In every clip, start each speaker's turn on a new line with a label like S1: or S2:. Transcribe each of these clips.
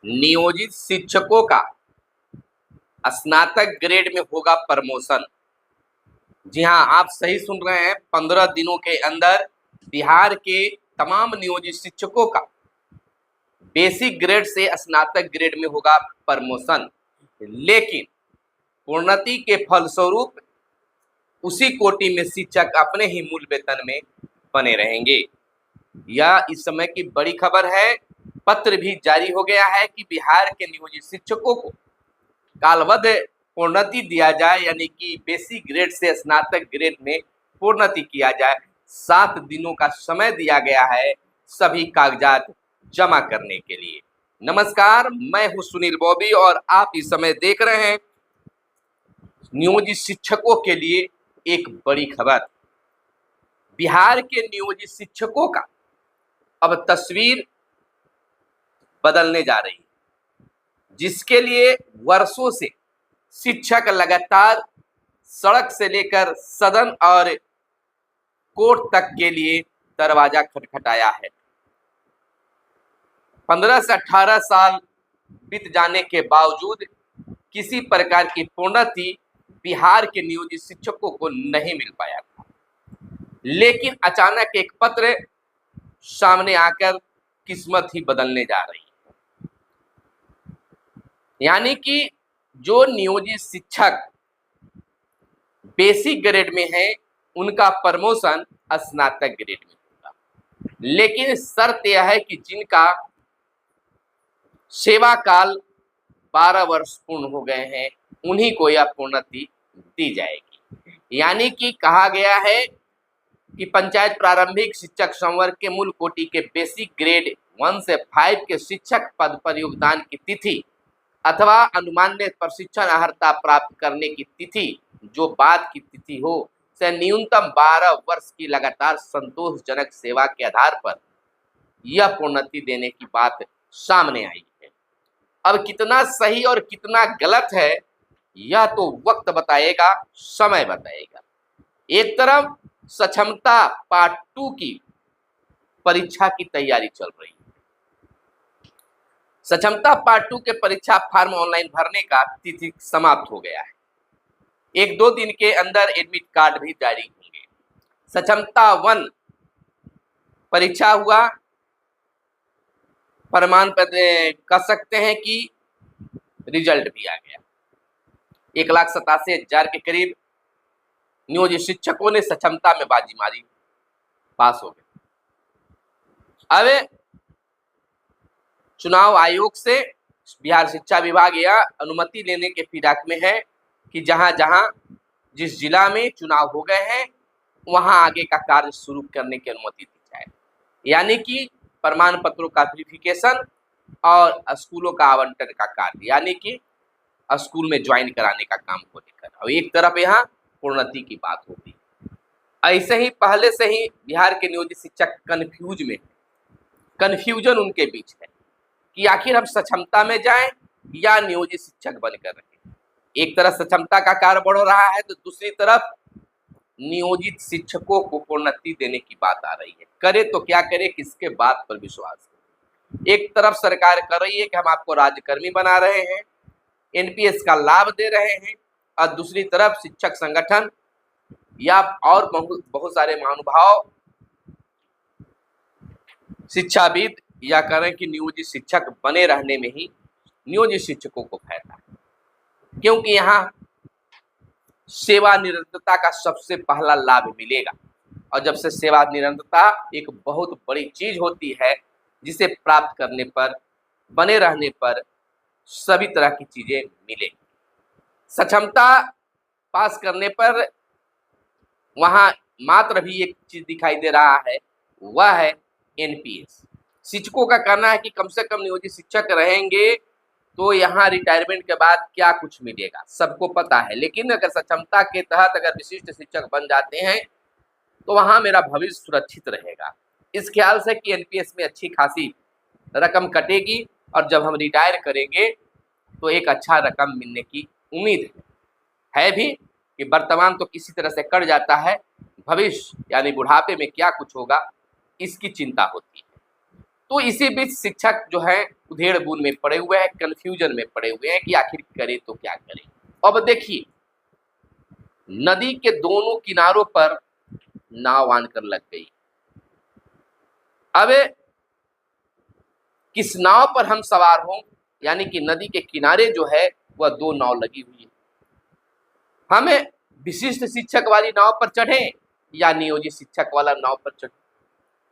S1: नियोजित शिक्षकों का स्नातक ग्रेड में होगा प्रमोशन। जी हाँ, आप सही सुन रहे हैं। 15 दिनों के अंदर बिहार के तमाम नियोजित शिक्षकों का बेसिक ग्रेड से स्नातक ग्रेड में होगा प्रमोशन, लेकिन प्रोन्नति के फलस्वरूप उसी कोटि में शिक्षक अपने ही मूल वेतन में बने रहेंगे। यह इस समय की बड़ी खबर है। पत्र भी जारी हो गया है कि बिहार के नियोजित शिक्षकों को कालबद्ध प्रोन्नति दिया जाए, यानी कि बेसिक ग्रेड से स्नातक ग्रेड में प्रोन्नति किया जाए। 7 दिनों का समय दिया गया है सभी कागजात जमा करने के लिए। नमस्कार, मैं हूं सुनील बॉबी और आप इस समय देख रहे हैं नियोजित शिक्षकों के लिए एक बड़ी खबर। बिहार के नियोजित शिक्षकों का अब तस्वीर बदलने जा रही है, जिसके लिए वर्षों से शिक्षक लगातार सड़क से लेकर सदन और कोर्ट तक के लिए दरवाजा खटखटाया है। 15 से 18 साल बीत जाने के बावजूद किसी प्रकार की प्रोन्नति बिहार के नियोजित शिक्षकों को नहीं मिल पाया था, लेकिन अचानक एक पत्र सामने आकर किस्मत ही बदलने जा रही है। यानी कि जो नियोजित शिक्षक बेसिक ग्रेड में है उनका प्रमोशन स्नातक ग्रेड में होगा, लेकिन शर्त यह है कि जिनका सेवा काल 12 वर्ष पूर्ण हो गए हैं उन्हीं को यह प्रोन्नति दी जाएगी। यानी कि कहा गया है कि पंचायत प्रारंभिक शिक्षक संवर्ग के मूल कोटि के बेसिक ग्रेड 1 से 5 के शिक्षक पद पर योगदान की तिथि अथवा अनुमान्य प्रशिक्षण अर्हता प्राप्त करने की तिथि जो बाद की तिथि हो से न्यूनतम 12 वर्ष की लगातार संतोषजनक सेवा के आधार पर यह प्रोन्नति देने की बात सामने आई है। अब कितना सही और कितना गलत है यह तो वक्त बताएगा, समय बताएगा। एक तरफ सक्षमता पार्ट 2 की परीक्षा की तैयारी चल रही है। सक्षमता पार्ट 2 के परीक्षा फॉर्म ऑनलाइन भरने का तिथि समाप्त हो गया है। 1-2 दिन के अंदर एडमिट कार्ड भी जारी होंगे। सक्षमता 1 परीक्षा हुआ, प्रमाण पत्र कह सकते हैं कि रिजल्ट भी आ गया। 1,87,000 के करीब नियोजित शिक्षकों ने सक्षमता में बाजी मारी, पास हो गए। अब चुनाव आयोग से बिहार शिक्षा विभाग यह अनुमति लेने के फिराक में है कि जहां जहां जिस जिला में चुनाव हो गए हैं वहां आगे का कार्य शुरू करने की अनुमति दी जाए। यानी कि प्रमाण पत्रों का वेरिफिकेशन और स्कूलों का आवंटन का कार्य, यानी कि स्कूल में ज्वाइन कराने का काम को लेकर। और एक तरफ यहाँ प्रोन्नति की बात होगी। ऐसे ही पहले से ही बिहार के नियोजित शिक्षक कन्फ्यूजन उनके बीच है कि आखिर हम सक्षमता में जाएं या नियोजित शिक्षक बनकर रहें। एक तरफ सक्षमता का कार्य बढ़ रहा है तो दूसरी तरफ नियोजित शिक्षकों को प्रोन्नति देने की बात आ रही है। करे तो क्या करे, किसके बात पर विश्वास करे। एक तरफ सरकार कर रही है कि हम आपको राज्यकर्मी बना रहे हैं, एनपीएस का लाभ दे रहे हैं, और दूसरी तरफ शिक्षक संगठन या और बहुत सारे महानुभाव शिक्षाविद या करें कि नियोजित शिक्षक बने रहने में ही नियोजित शिक्षकों को फायदा है, क्योंकि यहाँ सेवा निरंतरता का सबसे पहला लाभ मिलेगा। और जब से सेवा निरंतरता एक बहुत बड़ी चीज होती है जिसे प्राप्त करने पर, बने रहने पर सभी तरह की चीजें मिलेंगी। सक्षमता पास करने पर वहाँ मात्र भी एक चीज दिखाई दे रहा है, वह है एनपीएस। शिक्षकों का कहना है कि कम से कम नियोजित शिक्षक रहेंगे तो यहाँ रिटायरमेंट के बाद क्या कुछ मिलेगा सबको पता है, लेकिन अगर सक्षमता के तहत अगर विशिष्ट शिक्षक बन जाते हैं तो वहाँ मेरा भविष्य सुरक्षित रहेगा। इस ख्याल से कि एनपीएस में अच्छी खासी रकम कटेगी और जब हम रिटायर करेंगे तो एक अच्छा रकम मिलने की उम्मीद है भी कि वर्तमान तो किसी तरह से कट जाता है, भविष्य यानी बुढ़ापे में क्या कुछ होगा इसकी चिंता होती है। तो इसी बीच शिक्षक जो है उधेड़-बुन में पड़े हुए हैं, कंफ्यूजन में पड़े हुए हैं कि आखिर करें तो क्या करें। अब देखिए, नदी के दोनों किनारों पर नाव आनकर लग गई। अब किस नाव पर हम सवार हों, यानी कि नदी के किनारे जो है वह दो नाव लगी हुई है। हमें विशिष्ट शिक्षक वाली नाव पर चढ़ें या नियोजित शिक्षक वाला नाव पर चढ़ें।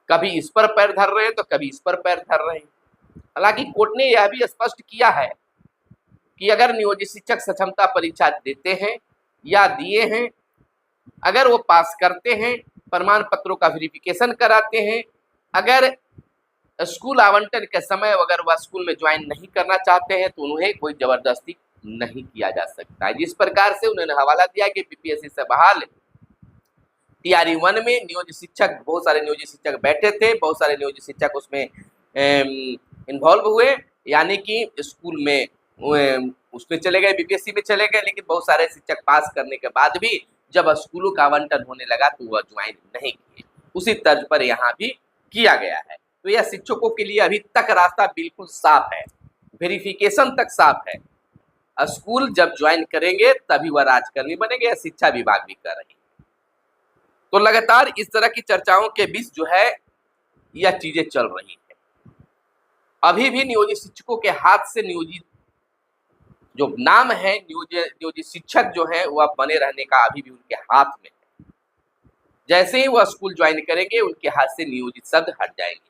S1: कभी इस पर पैर धर रहे हैं तो कभी इस पर पैर धर रहे हैं। हालांकि कोर्ट ने यह भी स्पष्ट किया है कि अगर नियोजित शिक्षक सक्षमता परीक्षा देते हैं या दिए हैं, अगर वो पास करते हैं, प्रमाण पत्रों का वेरिफिकेशन कराते हैं, अगर स्कूल आवंटन के समय अगर वह स्कूल में ज्वाइन नहीं करना चाहते हैं तो उन्हें कोई जबरदस्ती नहीं किया जा सकता है। जिस प्रकार से उन्होंने हवाला दिया कि बीपीएससी से बहाल टीआरई 1 में नियोजित शिक्षक, बहुत सारे नियोजित शिक्षक बैठे थे, बहुत सारे नियोजित शिक्षक उसमें इन्वॉल्व हुए, यानी कि स्कूल में उसमें चले गए, बीपीएससी में चले गए, लेकिन बहुत सारे शिक्षक पास करने के बाद भी जब स्कूलों का आवंटन होने लगा तो वह ज्वाइन नहीं किए। उसी तर्ज पर यहाँ भी किया गया है। तो यह शिक्षकों के लिए अभी तक रास्ता बिल्कुल साफ है, वेरिफिकेशन तक साफ है। स्कूल जब ज्वाइन करेंगे तभी वह राजकर्मी बनेंगे, शिक्षा विभाग भी कर रही है। तो लगातार इस तरह की चर्चाओं के बीच जो है यह चीजें चल रही है। अभी भी नियोजित शिक्षकों के हाथ से नियोजित जो नाम है, नियोजित शिक्षक जो है वह बने रहने का अभी भी उनके हाथ में है। जैसे ही वह स्कूल ज्वाइन करेंगे उनके हाथ से नियोजित शब्द हट जाएंगे।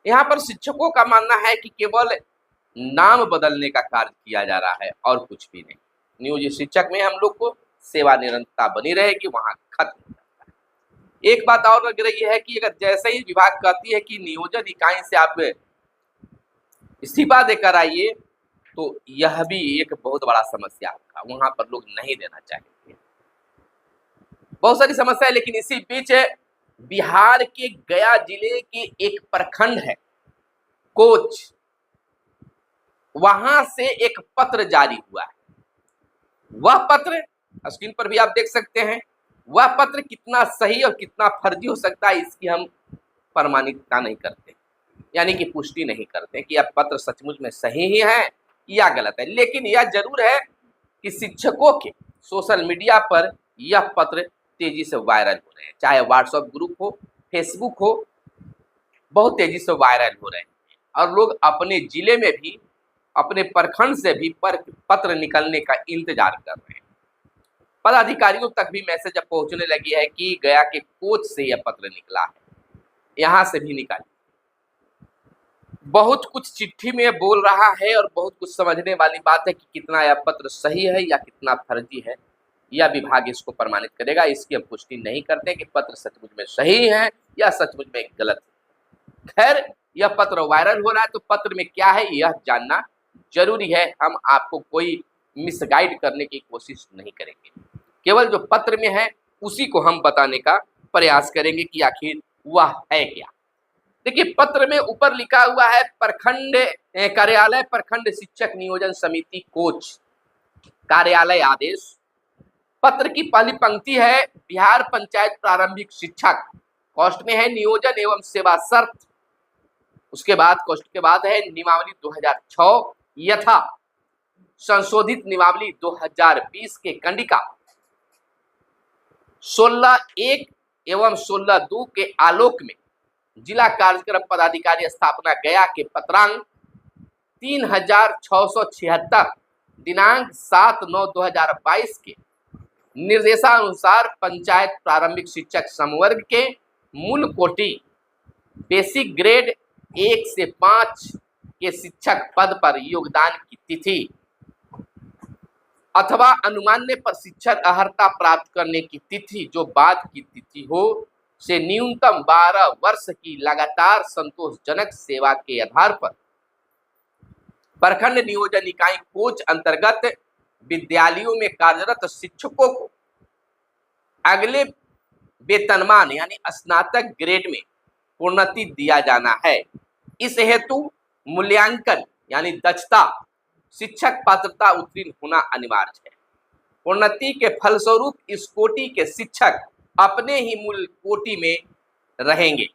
S1: यहाँ पर शिक्षकों का मानना है कि केवल नाम बदलने का कार्य किया जा रहा है और कुछ भी नहीं। नियोजित शिक्षक में हम लोग को सेवा निरंतरता बनी रहेगी, वहां खत्म हो जाता है। एक बात और लग रही है कि अगर जैसे ही विभाग कहती है कि नियोजन इकाई से आप इस्तीफा देकर आइए, तो यह भी एक बहुत बड़ा समस्या होगा, वहां पर लोग नहीं देना चाहेंगे। बहुत सारी समस्या है, लेकिन इसी बीच बिहार के गया जिले के एक प्रखंड है कोच, वहां से एक पत्र जारी हुआ है। वह पत्र स्क्रीन पर भी आप देख सकते हैं। वह पत्र कितना सही और कितना फर्जी हो सकता है इसकी हम प्रमाणिकता नहीं करते, यानी कि पुष्टि नहीं करते कि यह पत्र सचमुच में सही ही है या गलत है। लेकिन यह जरूर है कि शिक्षकों के सोशल मीडिया पर यह पत्र तेजी से वायरल हो रहे हैं, चाहे व्हाट्सएप ग्रुप हो, फेसबुक हो, बहुत तेजी से वायरल हो रहे हैं। और लोग अपने जिले में भी, अपने प्रखंड से भी पत्र निकलने का इंतजार कर रहे हैं। पदाधिकारियों तक भी मैसेज अब पहुंचने लगी है कि गया के कोच से यह पत्र निकला है, यहां से भी निकालिए। बहुत कुछ चिट्ठी में बोल रहा है और बहुत कुछ समझने वाली बात है कि कितना यह पत्र सही है या कितना फर्जी है, यह विभाग इसको प्रमाणित करेगा। इसकी हम पुष्टि नहीं करते कि पत्र सचमुच में सही है या सचमुच में गलत है। खैर, यह पत्र वायरल हो रहा है तो पत्र में क्या है यह जानना जरूरी है। हम आपको कोई मिसगाइड करने की कोशिश नहीं करेंगे, केवल जो पत्र में है उसी को हम बताने का प्रयास करेंगे कि आखिर वह है क्या। देखिए, पत्र में ऊपर लिखा हुआ है प्रखंड कार्यालय प्रखंड शिक्षक नियोजन समिति कोच कार्यालय आदेश। पत्र की पहली पंक्ति है बिहार पंचायत प्रारंभिक शिक्षक, कॉस्ट में है नियोजन एवं सेवा शर्त। उसके बाद कॉस्ट के बाद है नियमावली 2006 यथा संशोधित नियमावली 2020 के कंडिका 16(1) एवं 16(2) के आलोक में जिला कार्यक्रम पदाधिकारी स्थापना गया के पत्रांक 3676 दिनांक 7/9/2022 के निर्देशानुसार पंचायत प्रारंभिक शिक्षक समवर्ग के मूल कोटि बेसिक ग्रेड 1 से 5 के शिक्षक पद पर योगदान की तिथि अथवा अनुमान्य प्रशिक्षण अर्हता प्राप्त करने की तिथि जो बाद की तिथि हो से न्यूनतम 12 वर्ष की लगातार संतोषजनक सेवा के आधार पर प्रखंड नियोजन इकाई कोच अंतर्गत विद्यालयों में कार्यरत शिक्षकों को अगले वेतनमान यानी स्नातक ग्रेड में प्रोन्नति दिया जाना है। इस हेतु मूल्यांकन यानी दक्षता शिक्षक पात्रता उत्तीर्ण होना अनिवार्य है। प्रोन्नति के फलस्वरूप इस कोटि के शिक्षक अपने ही मूल कोटि में रहेंगे।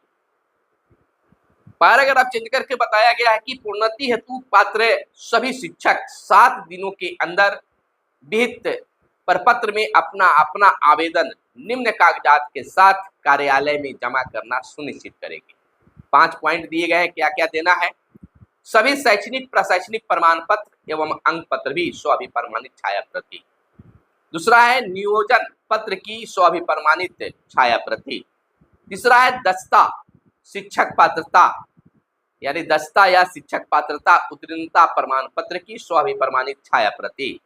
S1: पैराग्राफ चेंज करके बताया गया है कि प्रोन्नति हेतु पात्र सभी शिक्षक 7 दिनों के अंदर विहित प्रपत्र में अपना अपना आवेदन निम्न कागजात के साथ कार्यालय में जमा करना सुनिश्चित करेंगे। 5 पॉइंट दिए गए हैं, क्या क्या देना है। सभी शैक्षणिक प्रशैक्षणिक प्रमाण पत्र एवं अंक पत्र भी स्वाभिप्रमाणित छाया प्रति। दूसरा है नियोजन पत्र की स्वाभिप्रमाणित छाया प्रति। तीसरा है दस्ता शिक्षक पात्रता यानी दस्ता या शिक्षक पात्रता उत्तीर्णता प्रमाण पत्र की स्वाभिप्रमाणित छाया प्रति।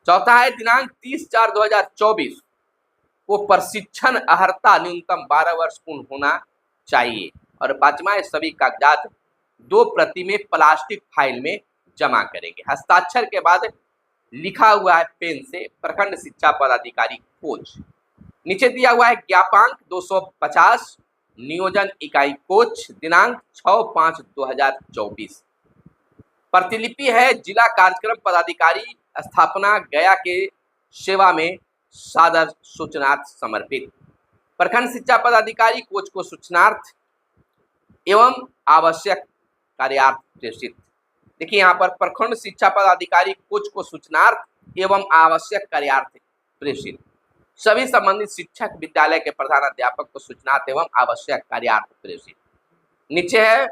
S1: चौथा है दिनांक 30/4/2024 को प्रशिक्षण अर्हता न्यूनतम 12 वर्ष पूर्ण होना चाहिए। और पांचवा है सभी कागजात 2 प्रति में प्लास्टिक फाइल में जमा करेंगे। हस्ताक्षर के बाद लिखा हुआ है पेन से प्रखंड शिक्षा पदाधिकारी कोच। नीचे दिया हुआ है ज्ञापांक 250 नियोजन इकाई कोच दिनांक 6/5/2024। प्रतिलिपि है जिला कार्यक्रम पदाधिकारी स्थापना गया के सेवा में सादर सूचनार्थ समर्पित। प्रखंड शिक्षा पदाधिकारी कोच को सूचनार्थ एवं आवश्यक कार्यार्थ प्रेषित। देखिए यहाँ पर प्रखंड शिक्षा पदाधिकारी कोच को सूचनार्थ एवं आवश्यक कार्यार्थ प्रेषित। सभी संबंधित शिक्षक विद्यालय के प्रधान अध्यापक को सूचनार्थ एवं आवश्यक कार्यार्थ प्रेषित। नीचे है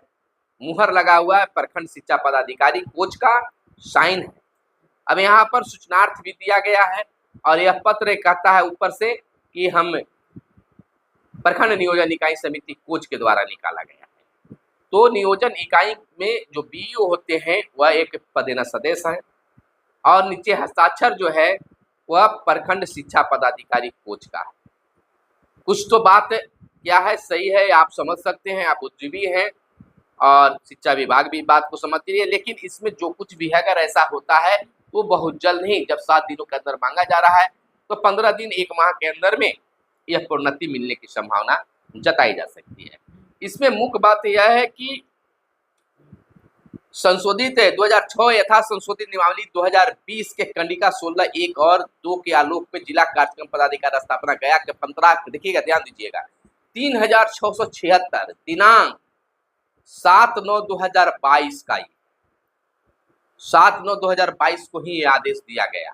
S1: मुहर लगा हुआ है प्रखंड शिक्षा पदाधिकारी कोच का साइन है। अब यहाँ पर सूचनार्थ भी दिया गया है और यह पत्र कहता है ऊपर से कि हम प्रखंड नियोजन इकाई समिति कोच के द्वारा निकाला गया है। तो नियोजन इकाई में जो बीईओ होते हैं वह एक पदेना सदस्य है और नीचे हस्ताक्षर जो है वह प्रखंड शिक्षा पदाधिकारी कोच का है। कुछ तो बात क्या है सही है, आप समझ सकते हैं, आप बुद्धिजीवी हैं और शिक्षा विभाग भी बात को समझती है। लेकिन इसमें जो कुछ भी है अगर ऐसा होता है तो बहुत जल्द नहीं, जब 7 दिनों के अंदर मांगा जा रहा है तो 15 दिन 1 माह के अंदर में यह प्रोन्नति मिलने की संभावना जताई जा सकती है। इसमें मुख्य बात यह है कि संशोधित 2006 यथा संशोधित नियमावली 2020 के कंडिका 16(1) और 2 के आलोक में जिला कार्यक्रम पदाधिकारी स्थापना गया के 15 देखिएगा, ध्यान दीजिएगा 3676 दिनांक 7/9/2022 का 7/9/2022 को ही आदेश दिया गया।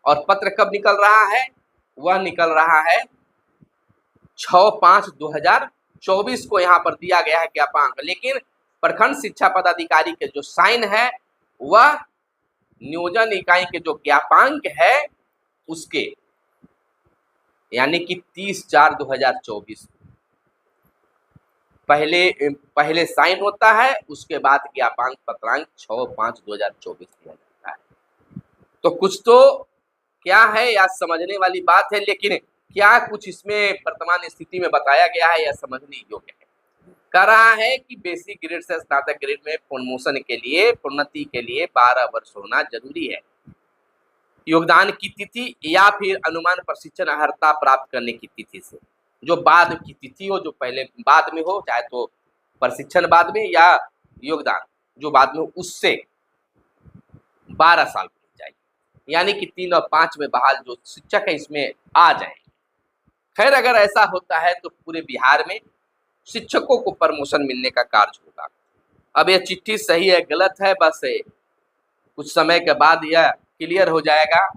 S1: और पत्र कब निकल रहा है, वह निकल रहा है 6/5/2024 को यहाँ पर दिया गया है ज्ञापांक। लेकिन प्रखंड शिक्षा पदाधिकारी के जो साइन है वह नियोजन इकाई के जो ज्ञापांक है उसके यानी कि 30/4/2024 पहले साइन होता है, उसके बाद ज्ञापांक पत्रांक 6/5/2024 दिया जाता है। तो कुछ तो क्या है या समझने वाली बात है, लेकिन क्या कुछ इसमें वर्तमान स्थिति में बताया गया है या समझने योग्य है। कह रहा है कि बेसिक ग्रेड से स्नातक ग्रेड में प्रमोशन के लिए प्रोन्नति के लिए 12 वर्ष होना जरूरी है। योगदान की तिथि या फिर अनुमान प्रशिक्षण अर्हता प्राप्त करने की तिथि से, जो बाद की तिथि हो, जो पहले बाद में हो, चाहे तो प्रशिक्षण बाद में या योगदान जो बाद में हो, उससे 12 साल होनी चाहिए। यानी कि 3 और 5 में बहाल जो शिक्षक है इसमें आ जाए। खैर अगर ऐसा होता है तो पूरे बिहार में शिक्षकों को प्रमोशन मिलने का कार्य होगा। अब यह चिट्ठी सही है गलत है, बस कुछ समय के बाद यह क्लियर हो जाएगा।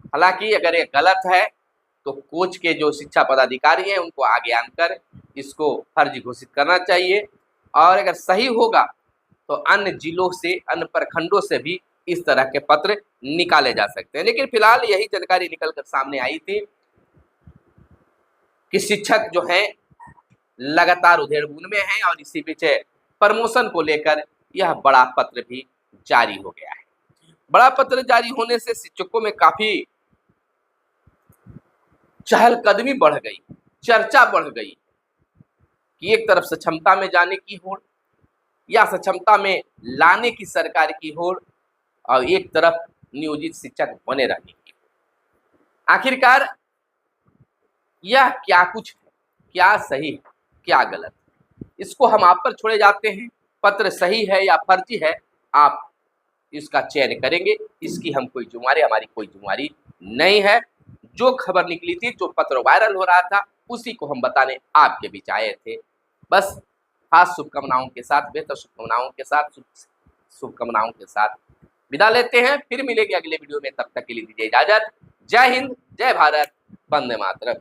S1: हालांकि अगर ये गलत है तो कोच के जो शिक्षा पदाधिकारी हैं उनको आगे आकर इसको फर्जी घोषित करना चाहिए, और अगर सही होगा तो अन्य जिलों से, अन्य प्रखंडों से भी इस तरह के पत्र निकाले जा सकते हैं। लेकिन फिलहाल यही जानकारी निकल कर सामने आई थी कि शिक्षक जो हैं लगातार उधेड़-बुन में हैं और इसी बीच प्रमोशन को लेकर यह बड़ा पत्र भी जारी हो गया है। बड़ा पत्र जारी होने से शिक्षकों में काफी चहलकदमी बढ़ गई, चर्चा बढ़ गई कि एक तरफ सक्षमता में जाने की होड़ या सक्षमता में लाने की सरकार की होड़ और एक तरफ नियोजित शिक्षक बने रहने की। आखिरकार यह क्या कुछ है, क्या सही है, क्या गलत है, इसको हम आप पर छोड़े जाते हैं। पत्र सही है या फर्जी है, आप इसका चयन करेंगे, इसकी हम कोई जिम्मेवारी, हमारी कोई जिम्मेवारी नहीं है। जो खबर निकली थी, जो पत्र वायरल हो रहा था, उसी को हम बताने आपके बीच आए थे। बस खास शुभकामनाओं के साथ, बेहतर शुभकामनाओं के साथ, शुभकामनाओं के साथ विदा लेते हैं। फिर मिलेंगे अगले वीडियो में, तब तक के लिए दीजिए इजाजत। जय हिंद, जय भारत, वंदे मातरम।